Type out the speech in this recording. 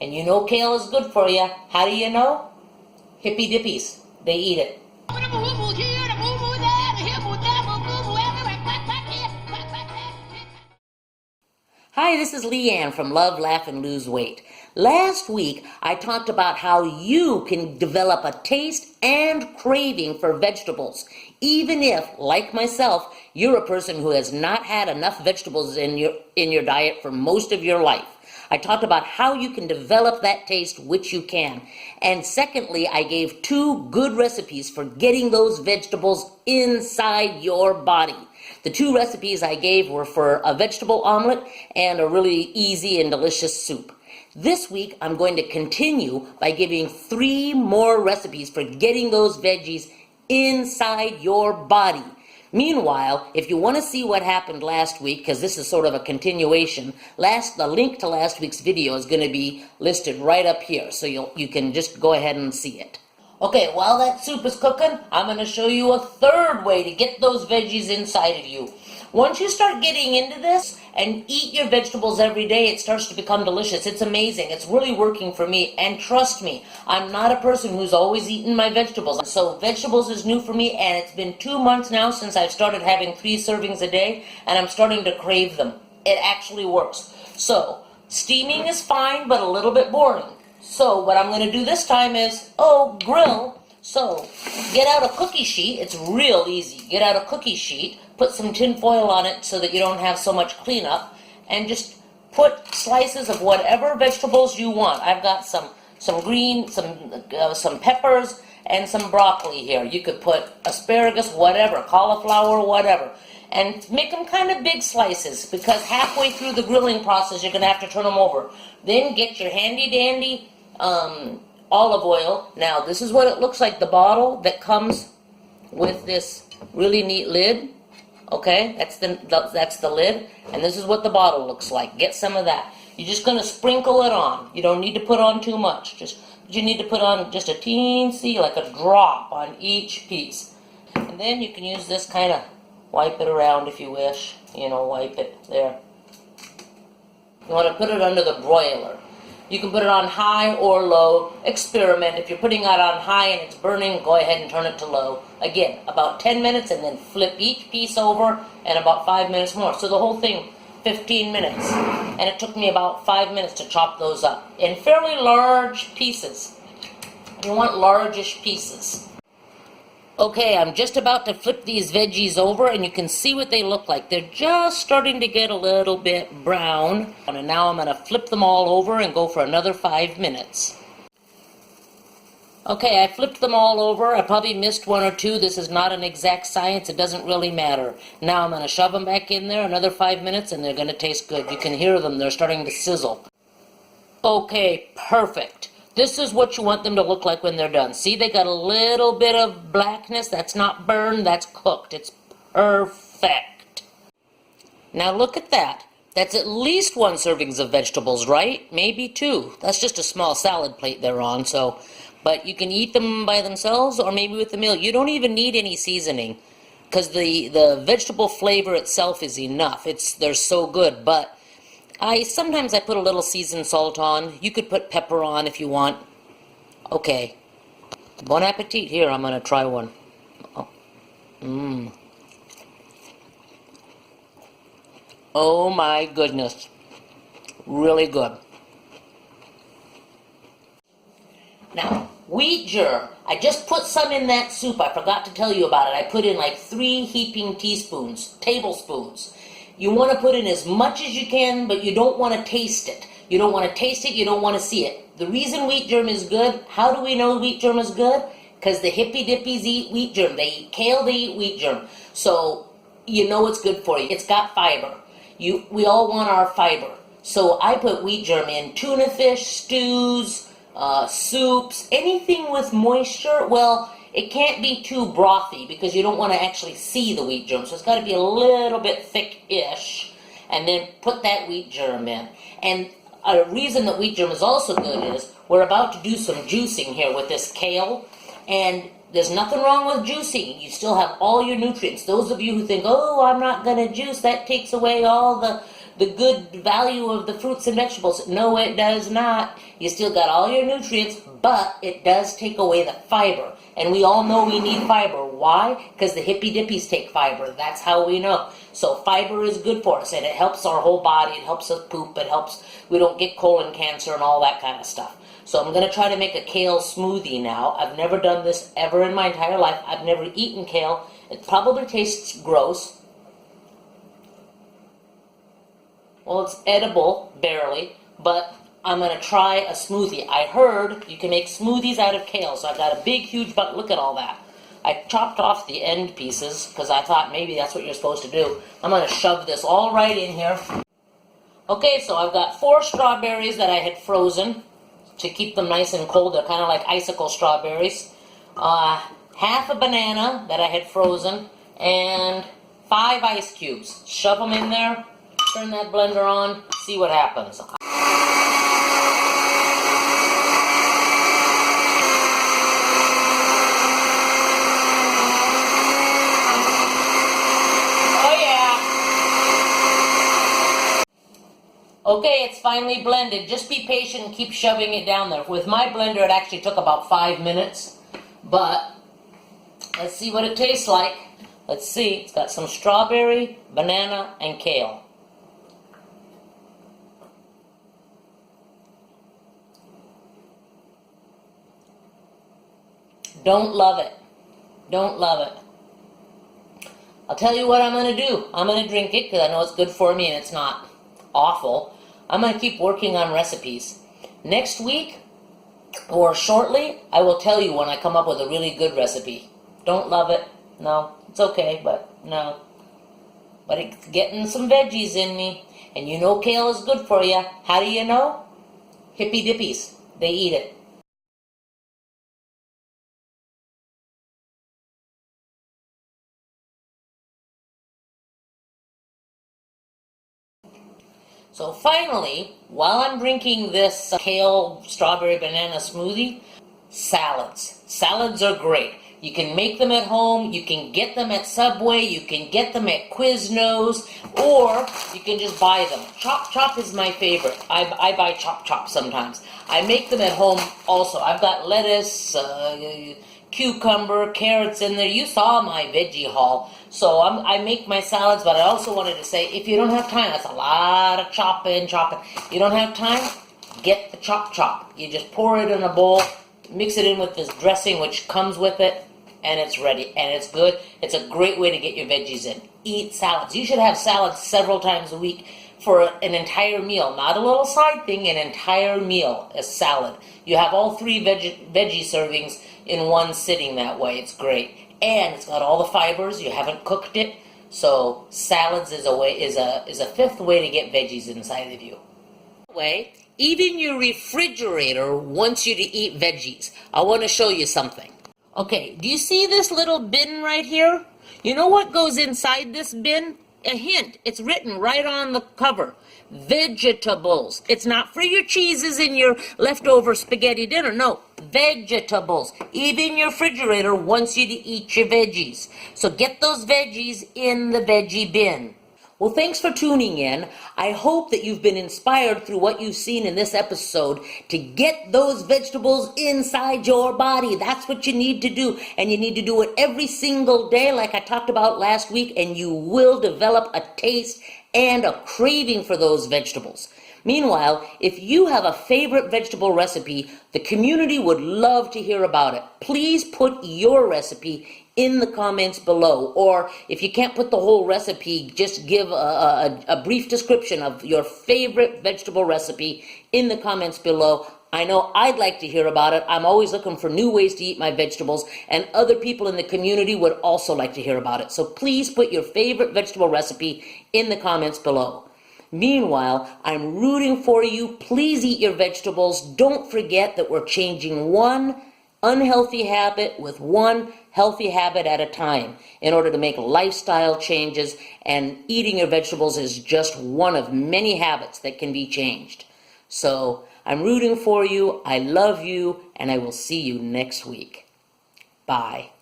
And you know kale is good for you. How do you know? Hippy dippies. They eat it. Hi, this is Leanne from Love, Laugh, and Lose Weight. Last week, I talked about how you can develop a taste and craving for vegetables, even if, like myself, you're a person who has not had enough vegetables in your diet for most of your life. I talked about how you can develop that taste, which you can. And secondly, I gave 2 good recipes for getting those vegetables inside your body. The 2 recipes I gave were for a vegetable omelet and a really easy and delicious soup. This week, I'm going to continue by giving 3 more recipes for getting those veggies inside your body. Meanwhile, if you want to see what happened last week, because this is sort of a continuation, the link to last week's video is going to be listed right up here, so you can just go ahead and see it. Okay, while that soup is cooking, I'm going to show you a 3rd way to get those veggies inside of you. Once you start getting into this and eat your vegetables every day, it starts to become delicious. It's amazing. It's really working for me. And trust me, I'm not a person who's always eaten my vegetables. So vegetables is new for me, and it's been 2 months now since I've started having 3 servings a day, and I'm starting to crave them. It actually works. So steaming is fine, but a little bit boring. So what I'm going to do this time is, grill. So get out a cookie sheet. It's real easy. Get out a cookie sheet, put some tin foil on it so that you don't have so much cleanup, and just put slices of whatever vegetables you want. I've got some green, some peppers, and some broccoli here. You could put asparagus, whatever, cauliflower, whatever. And make them kind of big slices, because halfway through the grilling process you're going to have to turn them over. Then get your handy dandy olive oil. Now this is what it looks like, the bottle that comes with this really neat lid. Okay, that's the lid, and this is what the bottle looks like. Get some of that. You're just going to sprinkle it on. You don't need to put on too much. You need to put on just a teensy, like a drop on each piece. And then you can use this kind of wipe it around if you wish. Wipe it there. You want to put it under the broiler. You can put it on high or low. Experiment. If you're putting it on high and it's burning, go ahead and turn it to low. Again, about 10 minutes, and then flip each piece over, and about 5 minutes more. So the whole thing, 15 minutes. And it took me about 5 minutes to chop those up in fairly large pieces. You want largish pieces. Okay, I'm just about to flip these veggies over, and you can see what they look like. They're just starting to get a little bit brown. And now I'm going to flip them all over and go for another 5 minutes. Okay, I flipped them all over. I probably missed 1 or 2. This is not an exact science. It doesn't really matter. Now I'm going to shove them back in there another 5 minutes, and they're going to taste good. You can hear them. They're starting to sizzle. Okay, perfect. This is what you want them to look like when they're done. See, they got a little bit of blackness. That's not burned, that's cooked. It's perfect. Now look at that. That's at least 1 serving of vegetables, right? Maybe 2. That's just a small salad plate they're on, but you can eat them by themselves or maybe with the meal. You don't even need any seasoning, because the vegetable flavor itself is enough. They're so good, but sometimes I put a little seasoned salt on. You could put pepper on if you want. Okay. Bon appetit. Here, I'm going to try one. Oh my goodness. Really good. Now, wheat germ. I just put some in that soup. I forgot to tell you about it. I put in like 3 heaping tablespoons. You want to put in as much as you can, but you don't want to taste it. You don't want to taste it, you don't want to see it. The reason wheat germ is good, how do we know wheat germ is good? Because the hippy dippies eat wheat germ. They eat kale, they eat wheat germ. So you know it's good for you. It's got fiber. We all want our fiber. So I put wheat germ in tuna fish, stews, soups, anything with moisture. Well, it can't be too brothy because you don't want to actually see the wheat germ. So it's got to be a little bit thick-ish. And then put that wheat germ in. And a reason that wheat germ is also good is we're about to do some juicing here with this kale. And there's nothing wrong with juicing. You still have all your nutrients. Those of you who think, oh, I'm not going to juice, that takes away all the the good value of the fruits and vegetables. No, it does not. You still got all your nutrients, but it does take away the fiber. And we all know we need fiber. Why? Because the hippy dippies take fiber. That's how we know. So fiber is good for us, and it helps our whole body. It helps us poop. It helps we don't get colon cancer and all that kind of stuff. So I'm going to try to make a kale smoothie now. I've never done this ever in my entire life. I've never eaten kale. It probably tastes gross. Well, it's edible, barely, but I'm going to try a smoothie. I heard you can make smoothies out of kale, so I've got a big, huge bucket. Look at all that. I chopped off the end pieces because I thought maybe that's what you're supposed to do. I'm going to shove this all right in here. Okay, so I've got 4 strawberries that I had frozen to keep them nice and cold. They're kind of like icicle strawberries. Half a banana that I had frozen, and 5 ice cubes. Shove them in there, turn that blender on, see what happens. Okay, it's finally blended. Just be patient and keep shoving it down there. With my blender, it actually took about 5 minutes. But let's see what it tastes like. Let's see. It's got some strawberry, banana, and kale. Don't love it. Don't love it. I'll tell you what I'm going to do. I'm going to drink it because I know it's good for me and it's not awful. I'm going to keep working on recipes. Next week, or shortly, I will tell you when I come up with a really good recipe. Don't love it? No. It's okay, but no. But it's getting some veggies in me. And you know kale is good for you. How do you know? Hippy dippies. They eat it. So finally, while I'm drinking this kale strawberry banana smoothie, salads. Salads are great. You can make them at home, you can get them at Subway, you can get them at Quiznos, or you can just buy them. Chop Chop is my favorite. I buy Chop Chop sometimes. I make them at home also. I've got lettuce, cucumber, carrots in there. You saw my veggie haul. So I make my salads, but I also wanted to say, if you don't have time, that's a lot of chopping. You don't have time, get the Chop Chop. You just pour it in a bowl, mix it in with this dressing which comes with it, and it's ready. And it's good. It's a great way to get your veggies in. Eat salads. You should have salads several times a week for an entire meal. Not a little side thing, an entire meal, a salad. You have all 3 veggie servings in one sitting that way. It's great. And it's got all the fibers. You haven't cooked it. So salads is a 5th way to get veggies inside of you. Way, even your refrigerator wants you to eat veggies. I want to show you something. Okay, do you see this little bin right here? You know what goes inside this bin? A hint. It's written right on the cover. Vegetables. It's not for your cheeses and your leftover spaghetti dinner. No, vegetables. Even your refrigerator wants you to eat your veggies. So get those veggies in the veggie bin. Well, thanks for tuning in. I hope that you've been inspired through what you've seen in this episode to get those vegetables inside your body. That's what you need to do. And you need to do it every single day like I talked about last week, and you will develop a taste and a craving for those vegetables. Meanwhile, if you have a favorite vegetable recipe, the community would love to hear about it. Please put your recipe in the comments below, or if you can't put the whole recipe, just give a brief description of your favorite vegetable recipe in the comments below. I know I'd like to hear about it. I'm always looking for new ways to eat my vegetables, and other people in the community would also like to hear about it. So please put your favorite vegetable recipe in the comments below. Meanwhile, I'm rooting for you. Please eat your vegetables. Don't forget that we're changing one unhealthy habit with one healthy habit at a time in order to make lifestyle changes, and eating your vegetables is just one of many habits that can be changed. So I'm rooting for you. I love you, and I will see you next week. Bye.